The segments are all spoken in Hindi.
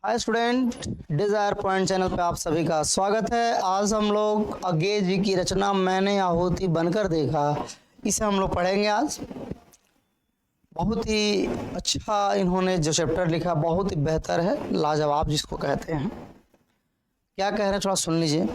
हाय स्टूडेंट, डिजायर पॉइंट चैनल पे आप सभी का स्वागत है। आज हम लोग अज्ञे जी की रचना मैंने आहुति बनकर देखा, इसे हम लोग पढ़ेंगे आज। बहुत ही अच्छा इन्होंने जो चैप्टर लिखा बहुत ही बेहतर है, लाजवाब जिसको कहते हैं। क्या कह रहे हैं थोड़ा सुन लीजिए।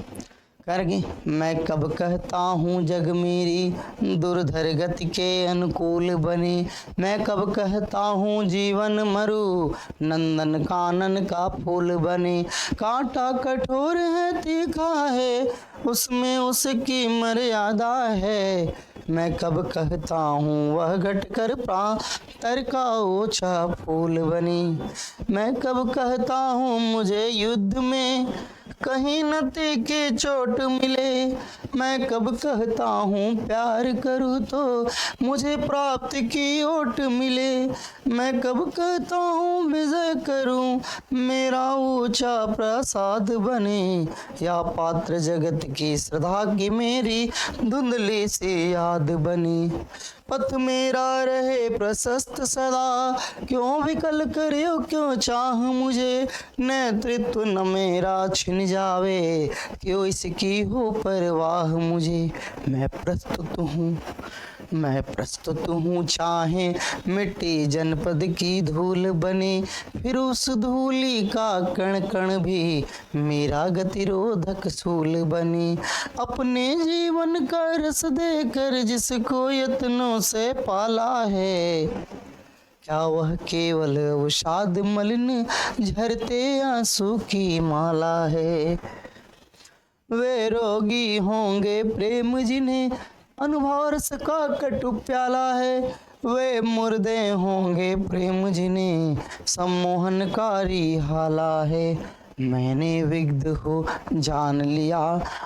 कह रहे कि मैं कब कहता हूँ जग मेरी दुर्धर गति के अनुकूल बने, मैं कब कहता हूँ जीवन मरु नंदन कानन का फूल बने, कांटा कठोर है तीखा है उसमें उसकी मर्यादा है, मैं कब कहता हूँ वह घटकर प्रांतर का ओछा फूल बनी, मैं कब कहता हूँ मुझे युद्ध में कहीं न के चोट मिले, मैं कब कहता हूँ प्यार करूँ तो मुझे प्राप्ति की ओट मिले, मैं कब कहता हूँ विजय करूँ मेरा ऊंचा प्रसाद बने, या पात्र जगत की श्रद्धा की मेरी धुंधली सी याद बनी, पथ मेरा रहे प्रशस्त सदा क्यों विकल करियो क्यों चाह मुझे, नेतृत्व न मेरा छिन जावे क्यों इसकी हो परवाह मुझे, मैं प्रस्तुत हूँ चाहे मिट्टी जनपद की धूल बने, फिर उस धूली का कण कण भी मेरा गतिरोधक सूल बने, अपने जीवन का रस देकर जिसको यत्नों से पाला है, क्या वह केवल अवसाद मलिन झरते आंसू की माला है, वे रोगी होंगे प्रेम जिन्हें अनुभव रस का कटु प्याला है, वे मुर्दे होंगे प्रेम जिन्हें सम्मोहनकारी हाला है, मैंने विग्ध हो जान लिया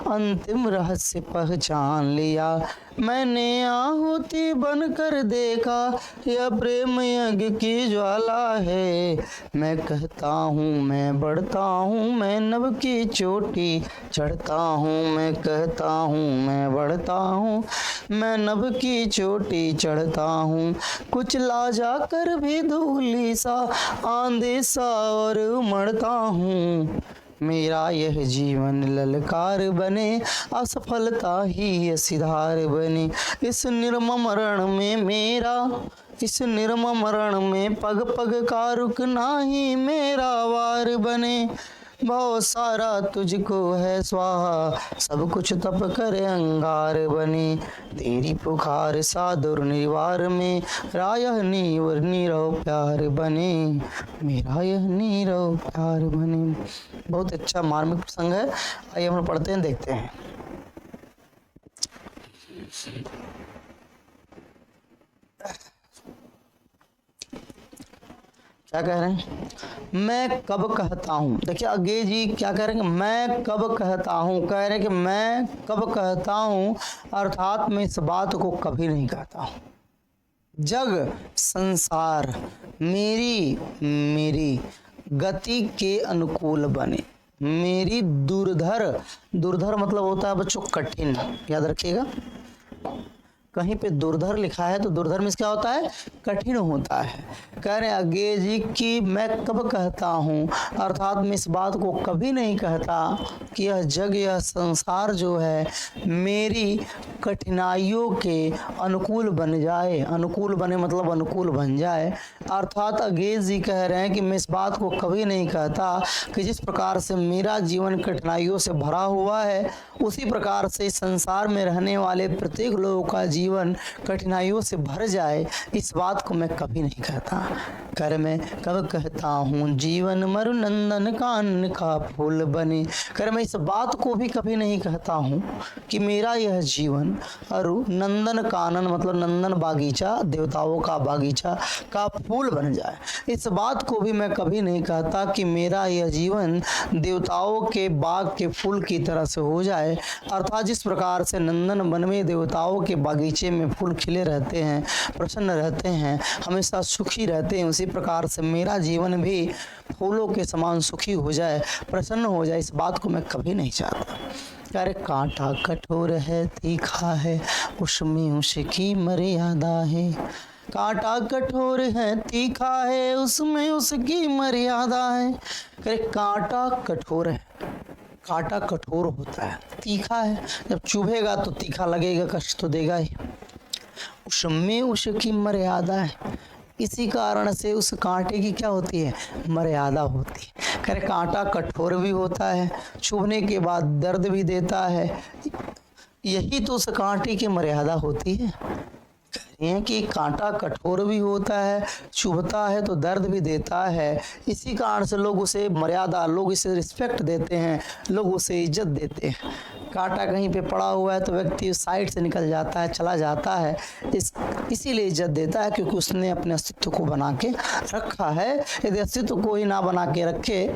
अंतिम रहस्य पहचान लिया, मैंने आहुति बनकर देखा यह प्रेम यज्ञ की ज्वाला है, मैं कहता हूँ मैं बढ़ता हूँ मैं नभ की चोटी चढ़ता हूँ, मैं कहता हूँ मैं बढ़ता हूँ मैं नभ की चोटी चढ़ता हूँ, कुछ ला जाकर भी धूली सा आंधी सा और उमड़ता हूँ, मेरा यह जीवन ललकार बने असफलता ही सिधार बने, इस निर्मम मरण में पग पग का रुकना ही मेरा वार बने, बहुत सारा तुझको है स्वाहा सब कुछ तप कर अंगार बने, तेरी पुकार सादुर निर्वार में रायह नीरव प्यार बने, मेरा यह नीरव प्यार बने। बहुत अच्छा मार्मिक प्रसंग है। आइए हम पढ़ते हैं, देखते हैं। क्या कह रहे हैं? मैं कब कहता हूँ। देखिए अज्ञे जी क्या कह रहे हैं कि मैं कब कहता हूँ, कह रहे हैं कि मैं कब कहता हूँ अर्थात मैं इस बात को कभी नहीं कहता हूँ। जग संसार मेरी गति के अनुकूल बने, मेरी दुर्धर मतलब होता है बच्चों कठिन, याद रखिएगा। कहीं पे दुर्धर लिखा है तो दुर्धर में क्या होता है? कठिन होता है। कह रहे हैं अज्ञे जी कि मैं कब कहता हूँ अर्थात मैं इस बात को कभी नहीं कहता कि यह जग यह संसार जो है मेरी कठिनाइयों के अनुकूल बन जाए। अनुकूल बने मतलब अनुकूल बन जाए। अर्थात अज्ञे जी कह रहे हैं कि मैं इस बात को कभी नहीं कहता कि जिस प्रकार से मेरा जीवन कठिनाइयों से भरा हुआ है उसी प्रकार से संसार में रहने वाले प्रत्येक लोगों का जीवन कठिनाइयों से भर जाए, इस बात को मैं कभी नहीं कहता। कर मैं कब कहता हूँ जीवन मरु नंदन कानन का फूल बने, कर मैं इस बात को भी कभी नहीं कहता हूँ कि मेरा यह जीवन अरु नंदन कानन मतलब नंदन बागीचा देवताओं का बागीचा का फूल बन जाए। इस बात को भी मैं कभी नहीं कहता कि मेरा यह जीवन देवताओं के बाग के फूल की तरह से हो जाए। अर्थात जिस प्रकार से नंदन वन में देवताओं के बागीचे में फूल खिले रहते हैं, प्रसन्न रहते हैं, हमेशा सुखी रहते हैं, उसी प्रकार से मेरा जीवन भी फूलों के समान सुखी हो जाए, प्रसन्न हो जाए। इस बात को मैं कभी नहीं चाहता। अरे कांटा कठोर है तीखा है उसमें उसकी मर्यादा है, कांटा कठोर है तीखा है उसमें उसकी मर्यादा है। करे कांटा कठोर है, कांटा कठोर होता है, तीखा है, जब चुभेगा तो तीखा लगेगा, कष्ट तो देगा ही, उसमें उसकी मर्यादा है। इसी कारण से उस कांटे की क्या होती है, मर्यादा होती है। करे कांटा कठोर भी होता है, चुभने के बाद दर्द भी देता है, यही तो उस कांटे की मर्यादा होती है। हैं कि कांटा कठोर भी होता है, चुभता है तो दर्द भी देता है। इसी कारण से लोग उसे मर्यादा, लोग इसे रिस्पेक्ट देते हैं, लोग उसे इज्जत देते हैं। कांटा कहीं पे पड़ा हुआ है तो व्यक्ति साइड से निकल जाता है, चला जाता है, इसीलिए इज्जत देता है क्योंकि उसने अपने अस्तित्व को बना के रखा है। यदि अस्तित्व को ही ना बना के रखे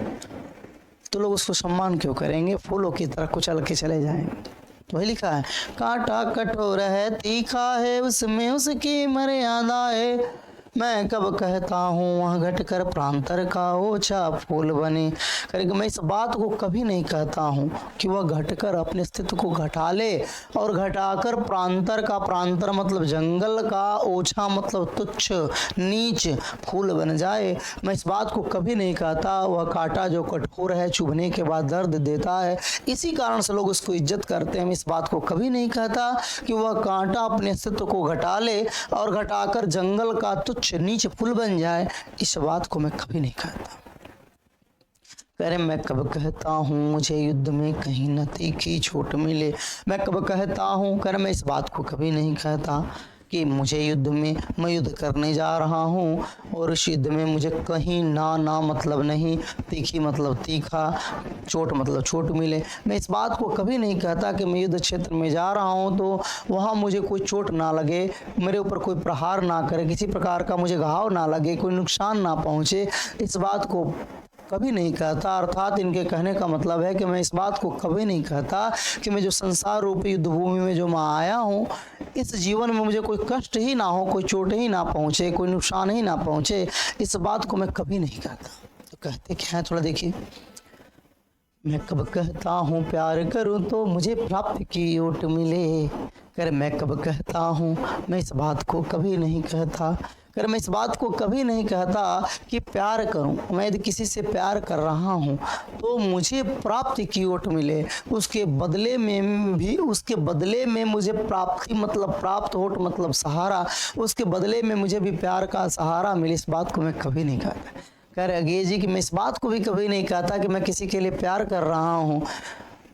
तो लोग उसको सम्मान क्यों करेंगे, फूलों की तरह कुचल के चले जाएंगे। तो वही लिखा है, कांटा कठोर है तीखा है उसमें उसकी मर्यादा है। मैं कब कहता हूँ वह घटकर प्रांतर का ओछा फूल बने। करेगा मैं इस बात को कभी नहीं कहता हूँ कि वह घटकर अपने अस्तित्व को घटा ले और घटाकर प्रांतर का, प्रांतर मतलब जंगल का, ओछा मतलब तुच्छ नीच फूल बन जाए। मैं इस बात को कभी नहीं कहता। वह कांटा जो कठोर है, चुभने के बाद दर्द देता है, इसी कारण से लोग उसको इज्जत करते हैं। मैं इस बात को कभी नहीं कहता कि वह कांटा अपने अस्तित्व को घटा ले और घटाकर जंगल का तुच्छ नीचे फूल बन जाए, इस बात को मैं कभी नहीं कहता। कह रहे मैं कब कहता हूँ मुझे युद्ध में कहीं न तीखी चोट मिले। मैं कब कहता हूँ, कह रहे मैं इस बात को कभी नहीं कहता कि मुझे युद्ध में, मैं युद्ध करने जा रहा हूँ और इस युद्ध में मुझे कहीं ना मतलब नहीं, तीखी मतलब तीखा, चोट मतलब चोट मिले। मैं इस बात को कभी नहीं कहता कि मैं युद्ध क्षेत्र में जा रहा हूँ तो वहाँ मुझे कोई चोट ना लगे, मेरे ऊपर कोई प्रहार ना करे, किसी प्रकार का मुझे घाव ना लगे, कोई नुकसान ना पहुँचे। इस बात को कभी नहीं कहता। अर्थात इनके कहने का मतलब है कि मैं इस बात को कभी नहीं कहता कि मैं जो संसार रूपी युद्ध भूमि में जो मैं आया हूँ, इस जीवन में मुझे कोई कष्ट ही ना हो, कोई चोट ही ना पहुँचे, कोई नुकसान ही ना पहुँचे। इस बात को मैं कभी नहीं कहता। तो कहते क्या है, थोड़ा देखिए। मैं कब कहता हूँ प्यार करूँ तो मुझे प्राप्ति की ओट मिले। कर मैं कब कहता हूँ, मैं इस बात को कभी नहीं कहता। कर मैं इस बात को कभी नहीं कहता कि प्यार करूं, मैं यदि किसी से प्यार कर रहा हूं तो मुझे प्राप्ति की ओट मिले, उसके बदले में भी, उसके बदले में मुझे प्राप्ति मतलब प्राप्त ओट मतलब सहारा, उसके बदले में मुझे भी प्यार का सहारा मिले। इस बात को मैं कभी नहीं कहता। कह रहे अगे जी कि मैं इस बात को भी कभी नहीं कहता कि मैं किसी के लिए प्यार कर रहा हूँ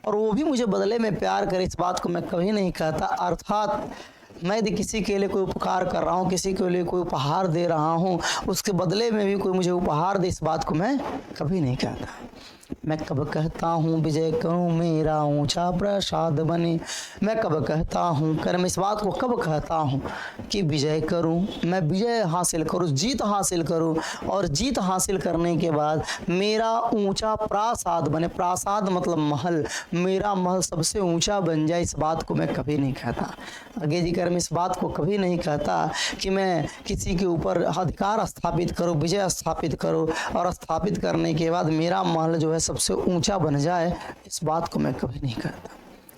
और वो भी मुझे बदले में प्यार करे, इस बात को मैं कभी नहीं कहता। अर्थात मैं यदि किसी के लिए कोई उपकार कर रहा हूँ, किसी के लिए कोई उपहार दे रहा हूँ, उसके बदले में भी कोई मुझे उपहार दे, इस बात को मैं कभी नहीं कहता। मैं कब कहता हूँ विजय करूँ मेरा ऊंचा प्रसाद बने। मैं कब कहता हूँ, कर मैं इस बात को कब कहता हूँ कि विजय करूँ, मैं विजय हासिल करूँ, जीत हासिल करूँ और जीत हासिल करने के बाद मेरा ऊंचा प्रासाद बने। प्रासाद मतलब महल, मेरा महल सबसे ऊंचा बन जाए, इस बात को मैं कभी नहीं कहता। आगे जी कर मैं इस बात को कभी नहीं कहता कि मैं किसी के ऊपर अधिकार स्थापित करूँ, विजय स्थापित करूँ और स्थापित करने के बाद मेरा महल जो है सबसे ऊंचा बन जाए, इस बात को मैं कभी नहीं करता।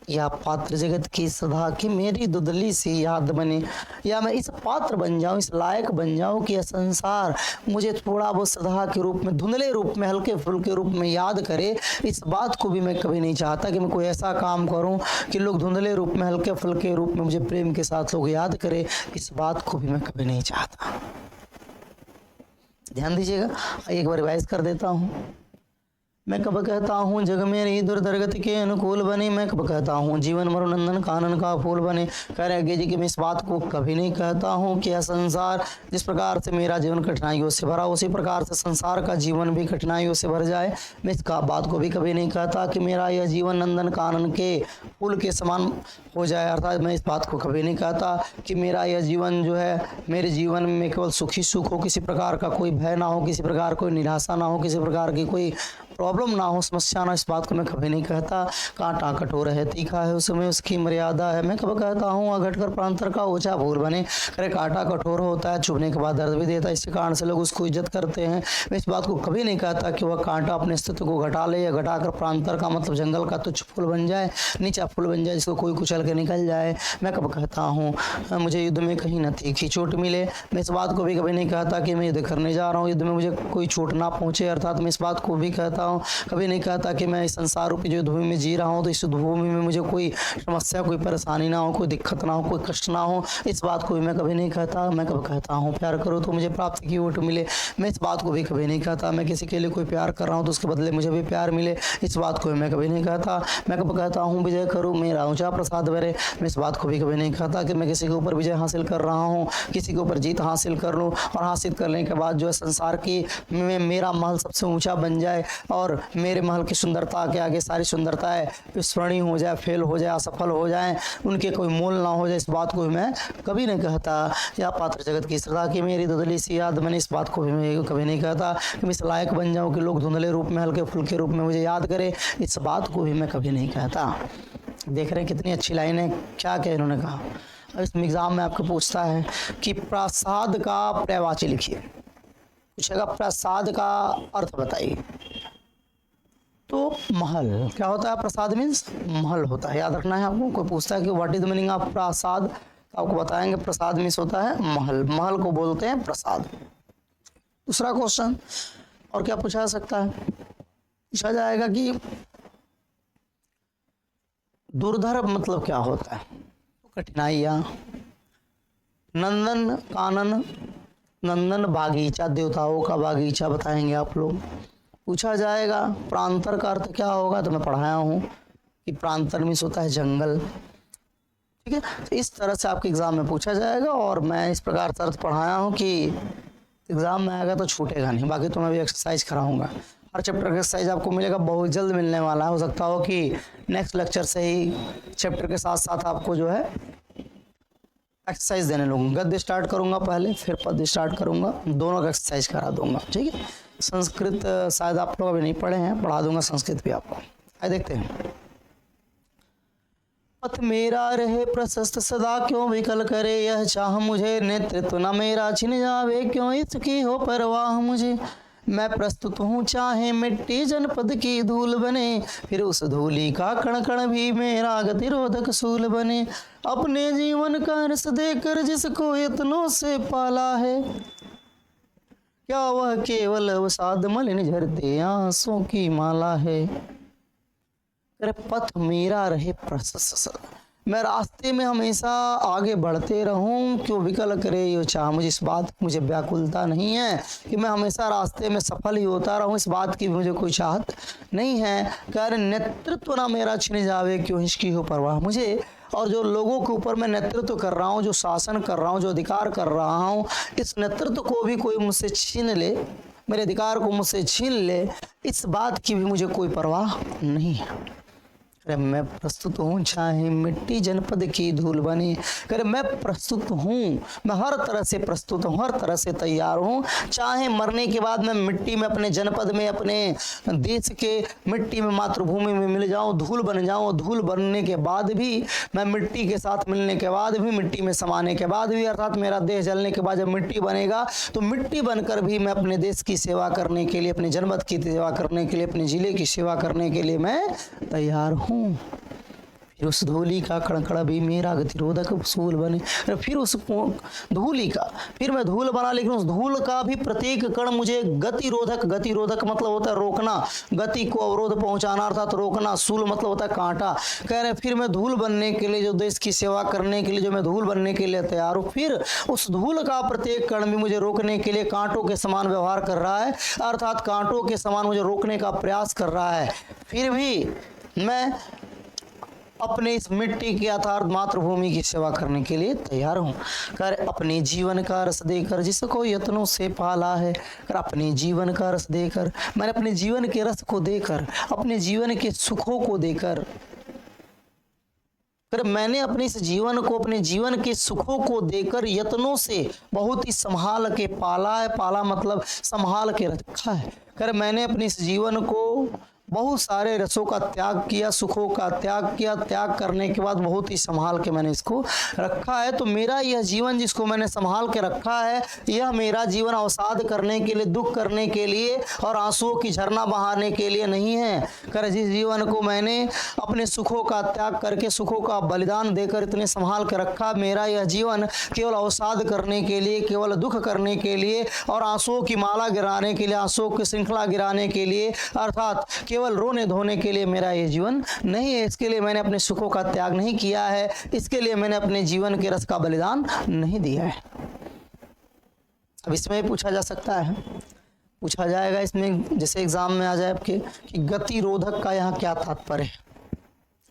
या पात्र जगत की सदा की मेरी दुदली सी याद बने, या मैं इस पात्र बन जाऊं, इस लायक बन जाऊं कि यह संसार मुझे थोड़ा बहुत सदा के रूप में, धुंधले रूप में, हल्के फुल्के रूप में याद करे। इस बात को भी मैं कभी नहीं चाहता कि मैं कोई ऐसा काम करूं कि लोग धुंधले रूप में, हल्के फुल्के रूप में मुझे प्रेम के साथ लोग याद करे, इस बात को भी मैं कभी नहीं चाहता। ध्यान दीजिएगा, एक बार रिवाइज कर देता हूँ। मैं कब कहता हूँ जग मेरी दुर्दर्गति के अनुकूल बने। मैं कब कहता हूँ जीवन मरुनंदन कानन का फूल बने। कह रहे आगे जी कि मैं इस बात को कभी नहीं कहता हूँ कि यह संसार जिस प्रकार से मेरा जीवन कठिनाइयों से भरा, उसी प्रकार से संसार का जीवन भी कठिनाइयों से भर जाए। मैं इस बात को भी कभी नहीं कहता कि मेरा यह जीवन नंदन कानन के फूल के समान हो जाए। अर्थात मैं इस बात को कभी नहीं कहता कि मेरा यह जीवन जो है, मेरे जीवन में केवल सुखी सुख हो, किसी प्रकार का कोई भय ना हो, किसी प्रकार कोई निराशा ना हो, किसी प्रकार की कोई प्रॉब्लम ना हो, समस्या ना, इस बात को मैं कभी नहीं कहता। कांटा कठोर है तीखा है, उसमें उसकी मर्यादा है। मैं कब कहता हूँ अघटकर प्रांतर का ऊंचा भूल बने। अरे कांटा कठोर होता है, चुभने के बाद दर्द भी देता है, इसी कारण से लोग उसको इज्जत करते हैं। मैं इस बात को कभी नहीं कहता कि वह कांटा अपने अस्तित्व को घटा ले, या घटाकर प्रांतर का मतलब जंगल का तुच्छ फूल बन जाए, नीचा फूल बन जाए, जिसको कोई कुचल के निकल जाए। मैं कब कहता हूँ मुझे युद्ध में कहीं न तीखी चोट मिले। मैं इस बात को भी कभी नहीं कहता कि मैं युद्ध करने जा रहा हूँ, युद्ध में मुझे कोई चोट ना पहुँचे। अर्थात मैं इस बात को भी कहता हूँ, कभी नहीं कहता कि मैं इस संसार रूपी जो भूमि में जी रहा हूँ तो इस भूमि में मुझे कोई समस्या, कोई परेशानी ना हो, कोई दिक्कत ना हो, कोई कष्ट ना हो। इस बात को भी मैं कभी नहीं कहता। मैं कब कहता हूँ प्यार करो तो मुझे प्राप्ति की ओट मिले। मैं इस बात को भी कभी नहीं कहता। मैं किसी के लिए कोई प्यार कर रहा हूँ तो उसके बदले मुझे भी प्यार मिले। इस बात को भी मैं कभी नहीं कहता। मैं कब कहता हूँ विजय करूँ मेरा ऊंचा प्रसाद बरे। मैं इस बात को भी कभी नहीं कहता कि मैं किसी के ऊपर विजय हासिल कर रहा हूँ, किसी के ऊपर जीत हासिल कर लूँ, और हासिल करने के बाद जो है संसार की में मेरा महल सबसे ऊंचा बन जाए और मेरे महल की सुंदरता के आगे सारी सुंदरताएं विस्मरणीय हो जाए, फेल हो जाए, असफल हो जाए, उनके कोई मोल ना हो जाए। इस बात को भी मैं कभी नहीं कहता। या पात्र जगत की श्रद्धा की मेरी धुंधली सी याद, मैंने इस बात को भी मैं कभी नहीं कहता कि मैं इस लायक बन जाऊं कि लोग धुंधले रूप में, हल्के फुल्के रूप में मुझे याद करें। इस बात को भी मैं कभी नहीं कहता। देख रहे हैं कितनी अच्छी लाइन है, क्या क्या इन्होंने कहा। इस एग्जाम में आपको पूछता है कि प्रसाद का पर्यायवाची लिखिए, पूछेगा प्रसाद का अर्थ बताइए। तो महल क्या होता है? प्रसाद मीन्स महल होता है, याद रखना है आपको। कोई पूछता है कि what is the meaning of prasad, तो आपको बताएंगे प्रसाद मीन्स होता है महल, महल को बोलते हैं प्रसाद। दूसरा क्वेश्चन और क्या पूछा जा सकता है? पूछा जाएगा कि दुर्धर मतलब क्या होता है? कठिनाइयाँ। नंदन कानन, नंदन बागीचा, देवताओं का बागीचा बताएंगे आप लोग। पूछा जाएगा प्रांतर का अर्थ क्या होगा, तो मैं पढ़ाया हूँ कि प्रांतर मीन्स होता है जंगल। ठीक है, तो इस तरह से आपके एग्जाम में पूछा जाएगा, और मैं इस प्रकार से अर्थ पढ़ाया हूँ कि एग्जाम में आएगा तो छूटेगा नहीं। बाकी तो मैं भी एक्सरसाइज कराऊंगा, हर चैप्टर का एक्सरसाइज आपको मिलेगा, बहुत जल्द मिलने वाला है। हो सकता हो कि नेक्स्ट लेक्चर से ही चैप्टर के साथ साथ आपको जो है एक्सरसाइज देने लगूंगा। गद्य स्टार्ट करूंगा पहले, फिर पद्य स्टार्ट करूंगा, दोनों का एक्सरसाइज करा दूंगा। ठीक है, संस्कृत शायद आप लोग अभी नहीं पढ़े हैं, पढ़ा दूंगा संस्कृत भी आपको। आइए देखते हैं। पथ मेरा रहे प्रशस्त सदा, क्यों विकल करे यह चाह मुझे, नेतृत्व न मेरा छिन जावे, क्यों इसकी हो परवाह मुझे। मैं प्रस्तुत हूँ चाहे मिट्टी जनपद की धूल बने, फिर उस धूली का कण कण भी मेरा गतिरोधक सूल बने। अपने जीवन का रस देकर जिसको यत्नों से पाला है, क्या वह केवल अवसाद मलिन झरते आंसुओं की माला है। अरे पथ मेरा रहे प्रशस्त, मैं रास्ते में हमेशा आगे बढ़ते रहूं, क्यों विकल करे ये चाह मुझे। इस बात मुझे व्याकुलता नहीं है कि मैं हमेशा रास्ते में सफल ही होता रहूं, इस बात की मुझे कोई चाहत नहीं है। कह रहे नेतृत्व ना मेरा छिन जावे, क्यों इसकी हो परवाह मुझे। और जो लोगों के ऊपर मैं नेतृत्व कर रहा हूँ, जो शासन कर रहा हूँ, जो अधिकार कर रहा हूँ, इस नेतृत्व को भी कोई मुझसे छीन ले, मेरे अधिकार को मुझसे छीन ले, इस बात की भी मुझे कोई परवाह नहीं है। अरे मैं प्रस्तुत हूँ चाहे मिट्टी जनपद की धूल बने। अरे मैं प्रस्तुत हूँ, मैं हर तरह से प्रस्तुत हूँ, हर तरह से तैयार हूँ। चाहे मरने के बाद मैं मिट्टी में, अपने जनपद में, अपने देश के मिट्टी में, मातृभूमि में मिल जाऊँ, धूल बन जाऊँ। धूल बनने के बाद भी मैं मिट्टी के साथ मिलने के बाद भी, मिट्टी में समाने के बाद भी, अर्थात मेरा देह जलने के बाद जब मिट्टी बनेगा तो मिट्टी बनकर भी मैं अपने देश की सेवा करने के लिए, अपने जनपद की सेवा करने के लिए, अपने जिले की सेवा करने के लिए मैं तैयार हूँ। फिर उस धूली का कणकण भी मेरा गतिरोधक सूल बने। फिर उस धूली का, फिर मैं धूल बना, लेकिन उस धूल का भी प्रत्येक कण मुझे गतिरोधक, गतिरोधक मतलब होता है रोकना, गति को अवरोध पहुंचाना अर्थात रोकना। सूल मतलब होता है कांटा। कह रहे फिर मैं धूल बनने के लिए, जो देश की सेवा करने के लिए, जो मैं धूल बनने के लिए तैयार हूँ, फिर उस धूल का प्रत्येक कण भी मुझे रोकने के लिए कांटों के समान व्यवहार कर रहा है, अर्थात कांटों के समान मुझे रोकने का प्रयास कर रहा है। फिर भी मैं अपने इस मिट्टी की अर्थात मातृभूमि की सेवा करने के लिए तैयार हूँ। कर अपने जीवन का रस देकर जिसको यत्नों से पाला है। कर अपने जीवन का रस देकर, मैंने अपने जीवन के रस को देकर, अपने जीवन के सुखों को देकर कर मैंने अपने इस जीवन को, अपने जीवन के सुखों को देकर यत्नों से बहुत ही संभाल के पाला है। पाला मतलब संभाल के रखा है। कर मैंने अपने इस जीवन को बहुत सारे रसों का त्याग किया, सुखों का त्याग किया। त्याग करने के बाद बहुत ही संभाल के मैंने इसको रखा है। तो मेरा यह जीवन जिसको मैंने संभाल के रखा है, यह मेरा जीवन अवसाद करने के लिए, दुख करने के लिए और आंसुओं की झरना बहाने के लिए नहीं है। कर जिस जीवन को मैंने अपने सुखों का त्याग करके, सुखों का बलिदान देकर इतने संभाल के रखा, मेरा यह जीवन केवल अवसाद करने के लिए, केवल दुख करने के लिए और आंसुओं की माला गिराने के लिए, आंसुओं की श्रृंखला गिराने के लिए, अर्थात केवल रोने धोने के लिए मेरा ये जीवन नहीं है। इसके लिए मैंने अपने सुखों का त्याग नहीं किया है, इसके लिए मैंने अपने जीवन के रस का बलिदान नहीं दिया है। अब इसमें पूछा जा सकता है, पूछा जाएगा इसमें, जैसे एग्जाम में आ जाए आपके कि गतिरोधक का यहाँ क्या तात्पर्य है।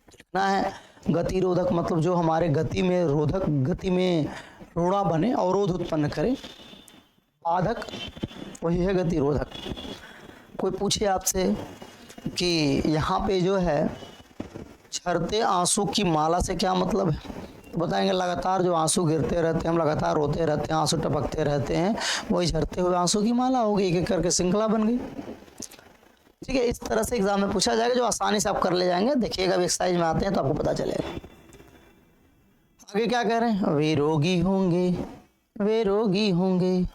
लिखना है गतिरोधक मतलब जो हमारे गति में रोधक, गति में रोड़ा बने, अवरोध उत्पन्न करे, बाधक, वही है गतिरोधक। कोई पूछे आपसे कि यहाँ पे जो है झरते आंसू की माला से क्या मतलब है, तो बताएंगे लगातार जो आंसू गिरते रहते हैं, हम लगातार रोते रहते हैं, आंसू टपकते रहते हैं, वही झरते हुए आंसू की माला होगी, एक एक करके श्रृंखला बन गई। ठीक है, इस तरह से एग्जाम में पूछा जाएगा, जो आसानी से आप कर ले जाएंगे। देखिएगा अब एक्सरसाइज में आते हैं तो आपको पता चलेगा। आगे क्या कह रहे हैं, वे रोगी होंगे, वे रोगी होंगे,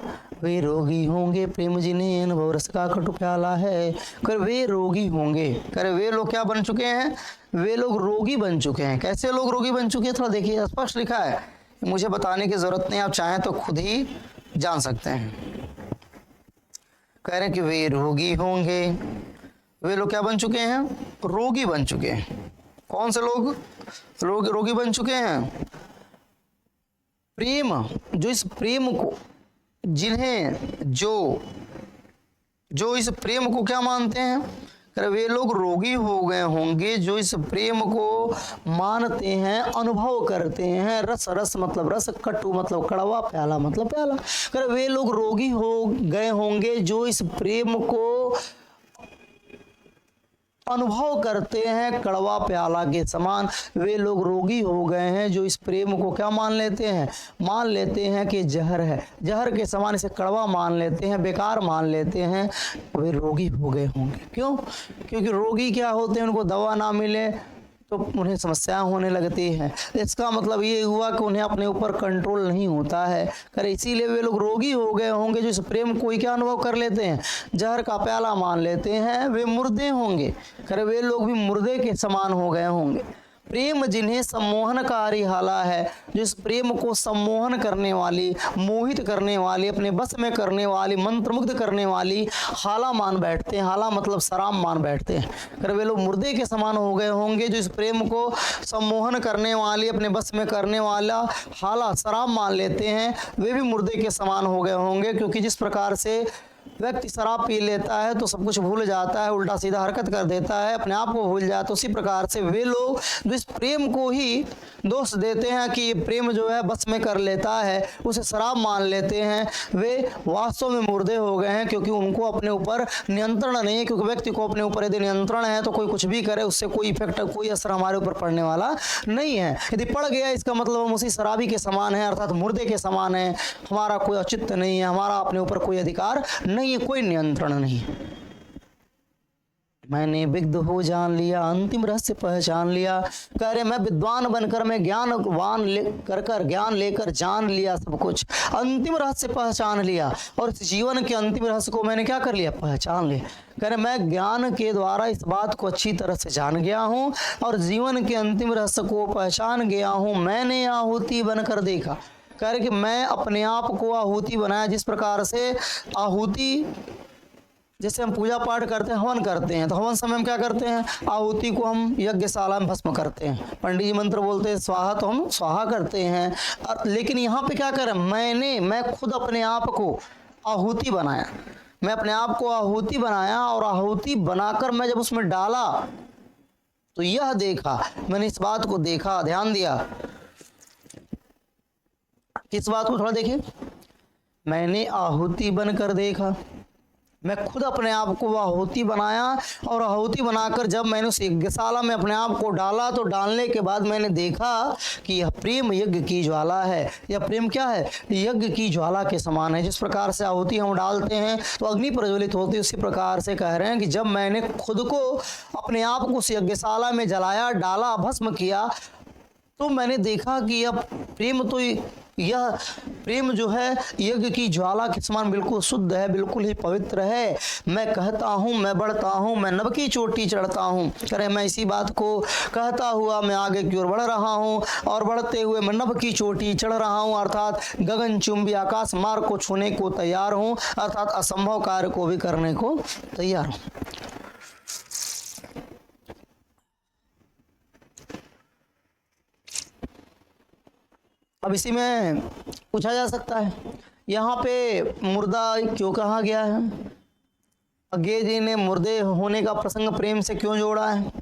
वे रोगी होंगे प्रेम जिन्हें अनुभव रस का कटु प्याला है। कर वे रोगी होंगे, करे वे लोग क्या बन चुके हैं, वे लोग रोगी बन चुके हैं। कैसे लोग रोगी बन चुके हैं, थोड़ा देखिए, स्पष्ट लिखा है, मुझे बताने की जरूरत नहीं, आप चाहें तो खुद ही जान सकते हैं। कह रहे हैं कि वे रोगी होंगे, वे लोग क्या बन चुके हैं, रोगी बन चुके हैं। कौन से लोग रोगी बन चुके हैं, प्रेम, जो इस प्रेम को, जिन्हें जो इस प्रेम को क्या मानते हैं, वे लोग रोगी हो गए होंगे जो इस प्रेम को मानते हैं, अनुभव करते हैं। रस, रस मतलब रस, कटु मतलब कड़वा, प्याला मतलब प्याला। वे लोग रोगी हो गए होंगे जो इस प्रेम को अनुभव करते हैं कड़वा प्याला के समान। वे लोग रोगी हो गए हैं जो इस प्रेम को क्या मान लेते हैं, मान लेते हैं कि जहर है, जहर के समान इसे कड़वा मान लेते हैं, बेकार मान लेते हैं। वे रोगी हो गए होंगे, क्यों, क्योंकि रोगी क्या होते हैं, उनको दवा ना मिले तो उन्हें समस्याएं होने लगती हैं। इसका मतलब ये हुआ कि उन्हें अपने ऊपर कंट्रोल नहीं होता है। करे इसीलिए वे लोग रोगी हो गए होंगे जो इस प्रेम को ही क्या अनुभव कर लेते हैं, जहर का प्याला मान लेते हैं। वे मुर्दे होंगे, करे वे लोग भी मुर्दे के समान हो गए होंगे। प्रेम जिन्हें सम्मोहनकारी हाला है, जो इस प्रेम को सम्मोहन करने वाली, मोहित करने वाली, अपने बस में करने वाली, मंत्रमुग्ध करने वाली हाला मान बैठते हैं। हाला मतलब शराब मान बैठते हैं। कर वे लोग मुर्दे के समान हो गए होंगे जो इस प्रेम को सम्मोहन करने वाली, अपने बस में करने वाला हाला शराब मान लेते हैं। वे भी मुर्दे के समान हो गए होंगे, क्योंकि जिस प्रकार से व्यक्ति शराब पी लेता है तो सब कुछ भूल जाता है, उल्टा सीधा हरकत कर देता है, अपने आप को भूल जाता है, उसी प्रकार से वे लोग जो इस प्रेम को ही दोष देते हैं कि ये प्रेम जो है बस में कर लेता है, उसे शराब मान लेते हैं, वे वास्तव में मुर्दे हो गए हैं, क्योंकि उनको अपने ऊपर नियंत्रण नहीं है। क्योंकि व्यक्ति को अपने ऊपर यदि नियंत्रण है तो कोई कुछ भी करे उससे कोई इफेक्ट, कोई असर हमारे ऊपर पड़ने वाला नहीं है। यदि पड़ गया इसका मतलब हम उसी शराबी के समान है, अर्थात मुर्दे के समान है। हमारा कोई औचित्य नहीं है, हमारा अपने ऊपर कोई अधिकार नहीं है, कोई नियंत्रण नहीं। मैंने विग्ध हो जान लिया, अंतिम रहस्य पहचान लिया। कह रहे मैं विद्वान बनकर, मैं ज्ञानवान कर ज्ञान लेकर जान लिया सब कुछ, अंतिम रहस्य पहचान लिया। और इस जीवन के अंतिम रहस्य को मैंने क्या कर लिया, पहचान लिया। कह रहे मैं ज्ञान के द्वारा इस बात को अच्छी तरह से जान गया हूँ और जीवन के अंतिम रहस्य को पहचान गया हूँ। मैंने आहुति बनकर देखा, कह रहे कि मैं अपने आप को आहुति बनाया। जिस प्रकार से आहुति, जैसे हम पूजा पाठ करते हैं, हवन करते हैं, तो हवन समय हम क्या करते हैं, आहुति को हम यज्ञशाला में भस्म करते हैं। पंडित जी मंत्र बोलते हैं स्वाहा, तो हम स्वाहा करते हैं। लेकिन यहाँ पे क्या करें, मैं खुद अपने आप को आहुति बनाया। मैं अपने आप को आहुति बनाया और आहुति बनाकर मैं जब उसमें डाला तो यह देखा, मैंने इस बात को देखा, ध्यान दिया किस बात को, थोड़ा देखिए। मैंने आहुति बनकर देखा, मैं खुद अपने आप को आहुति बनाया, और आहुति बनाकर जब मैंने उस यज्ञशाला में अपने आप को डाला तो डालने के बाद मैंने देखा कि यह प्रेम यज्ञ की ज्वाला है। यह प्रेम क्या है? यज्ञ की ज्वाला के समान है। जिस प्रकार से आहुति हम डालते हैं तो अग्नि प्रज्वलित होती है, उसी प्रकार से कह रहे हैं कि जब मैंने खुद को अपने आप को उस यज्ञशाला में जलाया, डाला, भस्म किया, तो मैंने देखा कि यह प्रेम जो है यज्ञ की ज्वाला के समान बिल्कुल शुद्ध है, बिल्कुल ही पवित्र है। मैं कहता हूँ, मैं बढ़ता हूँ, मैं नभ की चोटी चढ़ता हूँ। करे मैं इसी बात को कहता हुआ मैं आगे की ओर बढ़ रहा हूँ, और बढ़ते हुए मैं नभ की चोटी चढ़ रहा हूँ, अर्थात गगनचुंबी आकाश मार्ग को छूने को तैयार हूँ, अर्थात असंभव कार्य को भी करने को तैयार हूँ। अब इसी में पूछा जा सकता है, यहाँ पे मुर्दा क्यों कहा गया है? अज्ञेय जी ने मुर्दे होने का प्रसंग प्रेम से क्यों जोड़ा है?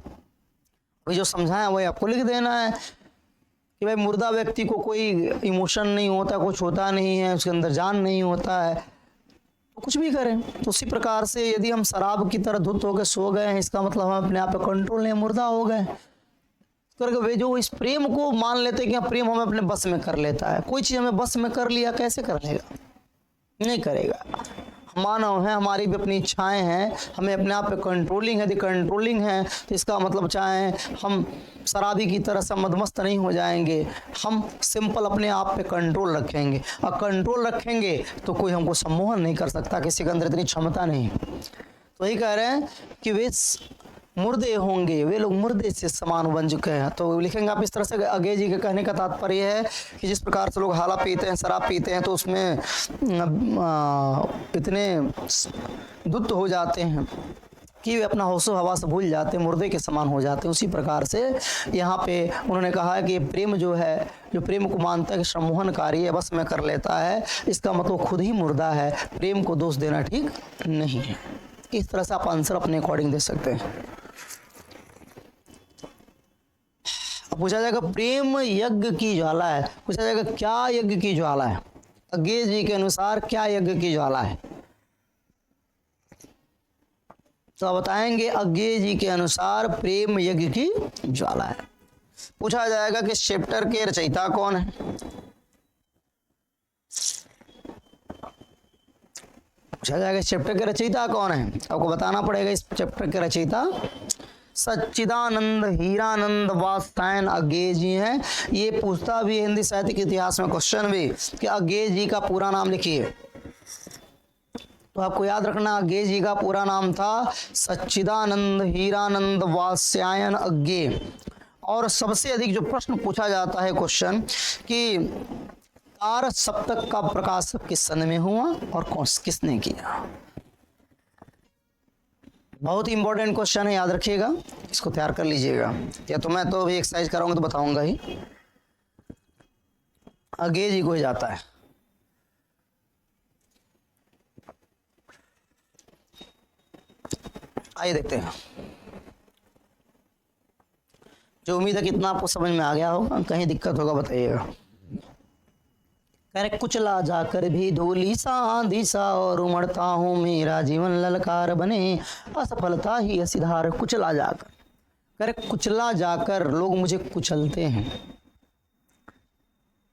वही जो समझाया वही आपको लिख देना है कि भाई मुर्दा व्यक्ति को कोई इमोशन नहीं होता, कुछ होता नहीं है, उसके अंदर जान नहीं होता है, तो कुछ भी करें। तो उसी प्रकार से यदि हम शराब की तरह धुत होकर सो गए हैं, इसका मतलब हम अपने आप पे कंट्रोल नहीं, मुर्दा हो गए। करके वे जो इस प्रेम को मान लेते हैं कि प्रेम हमें अपने बस में कर लेता है। कोई चीज़ हमें बस में कर लिया, कैसे कर लेगा? नहीं करेगा। मानव है, हमारी भी अपनी इच्छाएं हैं, हमें अपने आप पे कंट्रोलिंग है। यदि कंट्रोलिंग है तो इसका मतलब चाहे हम शराबी की तरह से मदमस्त नहीं हो जाएंगे, हम सिंपल अपने आप पे कंट्रोल रखेंगे। और कंट्रोल रखेंगे तो कोई हमको सम्मोहन नहीं कर सकता, किसी के अंदर इतनी क्षमता नहीं। तो यही कह रहे हैं कि वे मुर्दे होंगे, वे लोग मुर्दे से समान बन चुके हैं। तो लिखेंगे आप इस तरह से, अज्ञेय जी के कहने का तात्पर्य है कि जिस प्रकार से लोग हाला पीते हैं, शराब पीते हैं, तो उसमें इतने धुत हो जाते हैं कि वे अपना होशो हवास भूल जाते हैं, मुर्दे के समान हो जाते हैं। उसी प्रकार से यहाँ पे उन्होंने कहा है कि प्रेम जो है, जो प्रेम को मानता है कि सम्मोहनकारी है, बस में कर लेता है, इसका मतलब खुद ही मुर्दा है। प्रेम को दोष देना ठीक नहीं है। इस तरह से आप आंसर अपने अकॉर्डिंग दे सकते हैं। पूछा जाएगा प्रेम यज्ञ की ज्वाला है। पूछा जाएगा क्या यज्ञ की ज्वाला है? अज्ञेय जी के अनुसार क्या यज्ञ की ज्वाला है? तो बताएंगे अज्ञेय जी के अनुसार प्रेम यज्ञ की ज्वाला है। पूछा जाएगा कि इस चैप्टर के रचयिता कौन है? पूछा जाएगा इस चैप्टर के रचयिता कौन है? आपको बताना पड़ेगा इस चैप्टर के रचयिता सच्चिदानंद हीरानंद वात्स्यायन अज्ञेय जी हैं। ये पूछता भी हिंदी साहित्य के इतिहास में क्वेश्चन भी कि अज्ञेय जी का पूरा नाम लिखिए। तो आपको याद रखना, अज्ञेय जी का पूरा नाम था सच्चिदानंद हीरानंद वात्स्यायन अज्ञेय। और सबसे अधिक जो प्रश्न पूछा जाता है क्वेश्चन कि तार सप्तक का प्रकाश किस सन में हुआ और किसने किया? बहुत ही इंपॉर्टेंट क्वेश्चन है, याद रखिएगा, इसको तैयार कर लीजिएगा। या तो मैं तो अभी एक्सरसाइज कराऊंगा तो बताऊंगा ही। अज्ञेय जी को ही जाता है। आइए देखते हैं। जो उम्मीद है कितना आपको समझ में आ गया होगा, कहीं दिक्कत होगा बताइएगा। कह कुचला जाकर भी धूली सा आंधी सा और उमड़ता हूँ, मेरा जीवन ललकार बने असफलता ही असिधार। कुचला जाकर, कह कुचला जाकर लोग मुझे कुचलते हैं।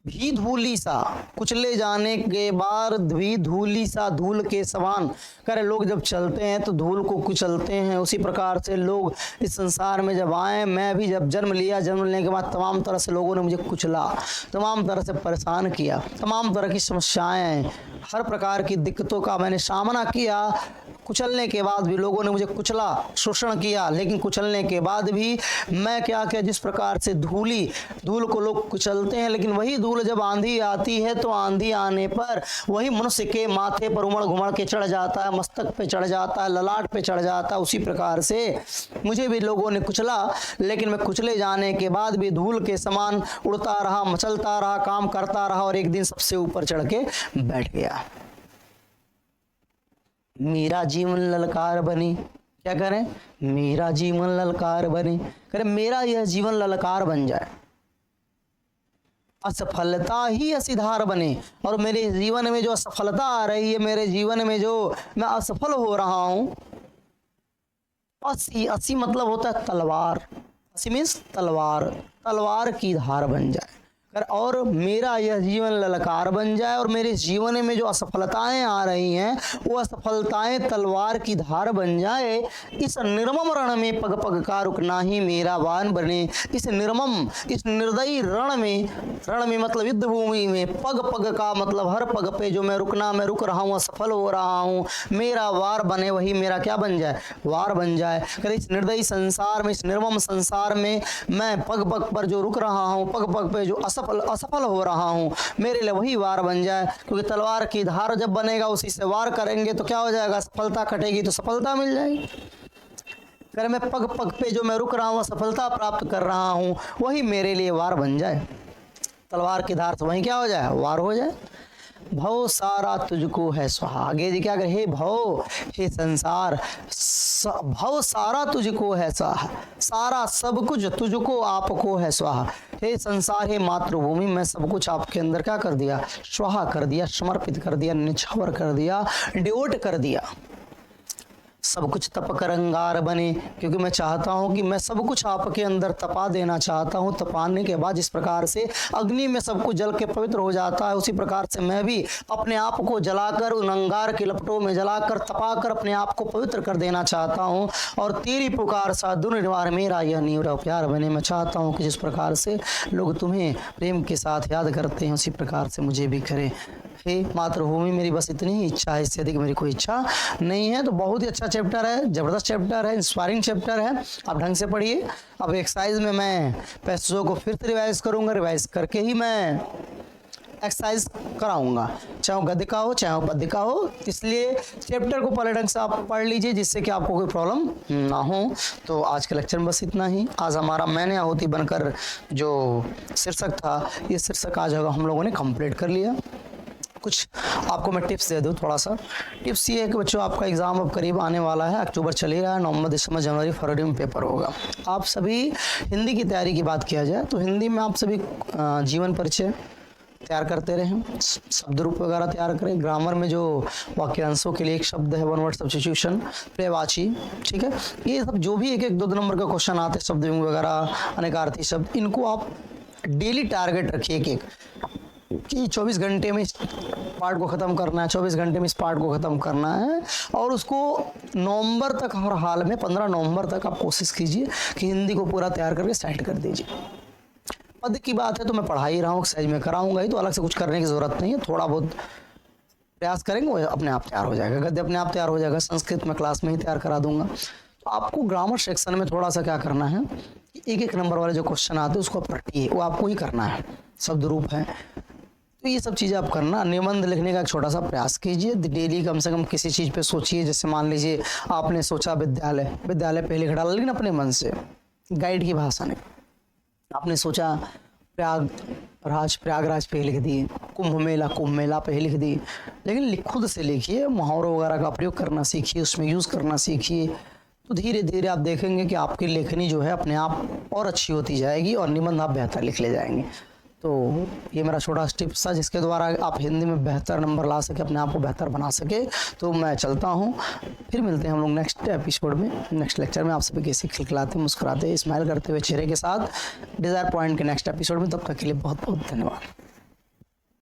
भी धूली सा, कुचले जाने के बाद भी धूली सा, धूल के समान। करे लोग जब चलते हैं तो धूल को कुचलते हैं, उसी प्रकार से लोग इस संसार में जब आए, मैं भी जब जन्म लिया, जन्म लेने के बाद तमाम तरह से लोगों ने मुझे कुचला, तमाम तरह से परेशान किया, तमाम तरह की समस्याएं, हर प्रकार की दिक्कतों का मैंने सामना किया। कुचलने के बाद भी लोगों ने मुझे कुचला, शोषण किया, लेकिन कुचलने के बाद भी मैं क्या किया? जिस प्रकार से धूल को लोग कुचलते हैं, लेकिन वही धूल जब आंधी आती है तो आंधी आने पर वही मनुष्य के माथे पर उमड़ घुमड़ के चढ़ जाता है, मस्तक पे चढ़ जाता है, ललाट पे चढ़ जाता है। उसी प्रकार से मुझे भी लोगों ने कुचला, लेकिन मैं कुचले जाने के बाद भी धूल के समान उड़ता रहा, मचलता रहा, काम करता रहा, और एक दिन सबसे ऊपर चढ़ के बैठ गया। मेरा जीवन ललकार बनी। क्या करें? मेरा जीवन ललकार बने। करें मेरा यह जीवन ललकार बन जाए। असफलता ही असीधार बने, और मेरे जीवन में जो असफलता आ रही है, मेरे जीवन में जो मैं असफल हो रहा हूं, असी असी मतलब होता है तलवार, असी मीन्स तलवार, तलवार की धार बन जाए और मेरा यह जीवन ललकार बन जाए, और मेरे जीवन में जो असफलताएं आ रही हैं वो असफलताएं तलवार की धार बन जाए। इस निर्मम रण में पग पग का रुकना ही मेरा वान बने। इस निर्मम, इस निर्दयी रण में मतलब युद्ध भूमि में, पग पग का मतलब हर पग पे जो मैं रुक रहा हूँ, असफल हो रहा हूँ, मेरा वार बने, वही मेरा क्या बन जाए, वार बन जाए। इस निर्दयी संसार में, इस निर्मम संसार में मैं पग पग पर जो रुक रहा हूँ, पग पग पे जो असफल हो रहा हूं, मेरे लिए वही वार बन जाए। क्योंकि तलवार की धार जब बनेगा, उसी से वार करेंगे तो क्या हो जाएगा, सफलता कटेगी तो सफलता मिल जाएगी। अगर मैं पग पग पे जो मैं रुक रहा हूं, सफलता प्राप्त कर रहा हूं, वही मेरे लिए वार बन जाए। तलवार की धार से वही क्या हो जाए, वार हो जाए। भव सारा तुझको है स्वाहा। आगे जी क्या करे, हे भव, हे संसार, भव सारा तुझको है स्वाहा, सारा सब कुछ तुझको आपको है स्वाहा। हे संसार, हे मातृभूमि, मैं सब कुछ आपके अंदर क्या कर दिया, स्वाहा कर दिया, समर्पित कर दिया, निछावर कर दिया, डिवोट कर दिया। सब कुछ तप कर अंगार बने, क्योंकि मैं चाहता हूं कि मैं सब कुछ आपके अंदर तपा देना चाहता हूं। तपाने के बाद जिस प्रकार से अग्नि में सब कुछ जल के पवित्र हो जाता है, उसी प्रकार से मैं भी अपने आप को जलाकर, उन अंगार के लपटों में जलाकर, तपाकर अपने आप को पवित्र कर देना चाहता हूं। और तेरी पुकार सा दुर्निवार मेरा यह नीवरा प्यार बने। मैं चाहता हूं कि जिस प्रकार से लोग तुम्हें प्रेम के साथ याद करते हैं, उसी प्रकार से मुझे भी करें। हे मातृभूमि, मेरी बस इतनी ही इच्छा है, इससे अधिक मेरी कोई इच्छा नहीं है। तो बहुत ही अच्छा चैप्टर है, जबरदस्त चैप्टर है, इंस्पायरिंग चैप्टर है। आप ढंग से पढ़िए। अब एक्सरसाइज में मैं पैसेजों को फिर से रिवाइज करूंगा, रिवाइज करके ही मैं एक्सरसाइज कराऊंगा, चाहे वो गद्य का हो चाहे वो पद्य का हो। इसलिए चैप्टर को पहले ढंग से आप पढ़ लीजिए, जिससे कि आपको कोई प्रॉब्लम ना हो। तो आज के लेक्चर में बस इतना ही। आज हमारा मैंने आहुति बनकर जो शीर्षक था, ये शीर्षक आज हम लोगों ने कंप्लीट कर लिया। कुछ आपको मैं टिप्स दे दूं। थोड़ा सा टिप्स ये है कि बच्चों, आपका एग्ज़ाम अब करीब आने वाला है, अक्टूबर चलेगा, नवंबर, दिसंबर, जनवरी, फरवरी में पेपर होगा। आप सभी हिंदी की तैयारी की बात किया जाए तो हिंदी में आप सभी जीवन परिचय तैयार करते रहें, शब्द रूप वगैरह तैयार करें। ग्रामर में जो वाक्यांशों के लिए एक शब्द है, वन वर्ड सब्स्टिट्यूशन, पर्यायवाची, ठीक है, ये सब जो भी एक एक दो नंबर का क्वेश्चन आते हैं, शब्द वगैरह, अनेकार्थी शब्द, इनको आप डेली टारगेट रखिए एक कि 24 घंटे में इस पार्ट को ख़त्म करना है, 24 घंटे में इस पार्ट को ख़त्म करना है। और उसको नवंबर तक, हर हाल में 15 नवंबर तक आप कोशिश कीजिए कि हिंदी को पूरा तैयार करके साइड कर दीजिए। पद की बात है तो मैं पढ़ा ही रहा हूँ, एक्सरसाइज में कराऊंगा ही, तो अलग से कुछ करने की ज़रूरत नहीं है। थोड़ा बहुत प्रयास करेंगे, वो अपने आप तैयार हो जाएगा। गद्य अपने आप तैयार हो जाएगा। संस्कृत में क्लास में ही तैयार करा दूंगा। तो आपको ग्रामर सेक्शन में थोड़ा सा क्या करना है, एक एक नंबर वाले जो क्वेश्चन आते हैं उसको आप रटिए, वो आपको ही करना है। शब्द रूप है, तो ये सब चीज़ें आप करना। निबंध लिखने का एक छोटा सा प्रयास कीजिए। डेली कम से कम किसी चीज़ पे सोचिए। जैसे मान लीजिए आपने सोचा विद्यालय पे लिख डाला, लेकिन अपने मन से, गाइड की भाषा नहीं। आपने सोचा प्रयागराज पे लिख दिए, कुंभ मेला पे लिख दिए, लेकिन खुद से लिखिए। मुहावरों वगैरह का प्रयोग करना सीखिए, उसमें यूज़ करना सीखिए। तो धीरे धीरे आप देखेंगे कि आपकी लेखनी जो है अपने आप और अच्छी होती जाएगी और निबंध आप बेहतर लिख ले जाएंगे। तो ये मेरा छोटा टिप्स था, जिसके द्वारा आप हिंदी में बेहतर नंबर ला सके, अपने आप को बेहतर बना सके। तो मैं चलता हूँ, फिर मिलते हैं हम लोग नेक्स्ट एपिसोड में, नेक्स्ट लेक्चर में। आप सभी कैसे खिलखिलाते, मुस्कुराते, स्माइल करते हुए चेहरे के साथ डिज़ायर पॉइंट के नेक्स्ट एपिसोड में। तब तक के लिए बहुत बहुत धन्यवाद।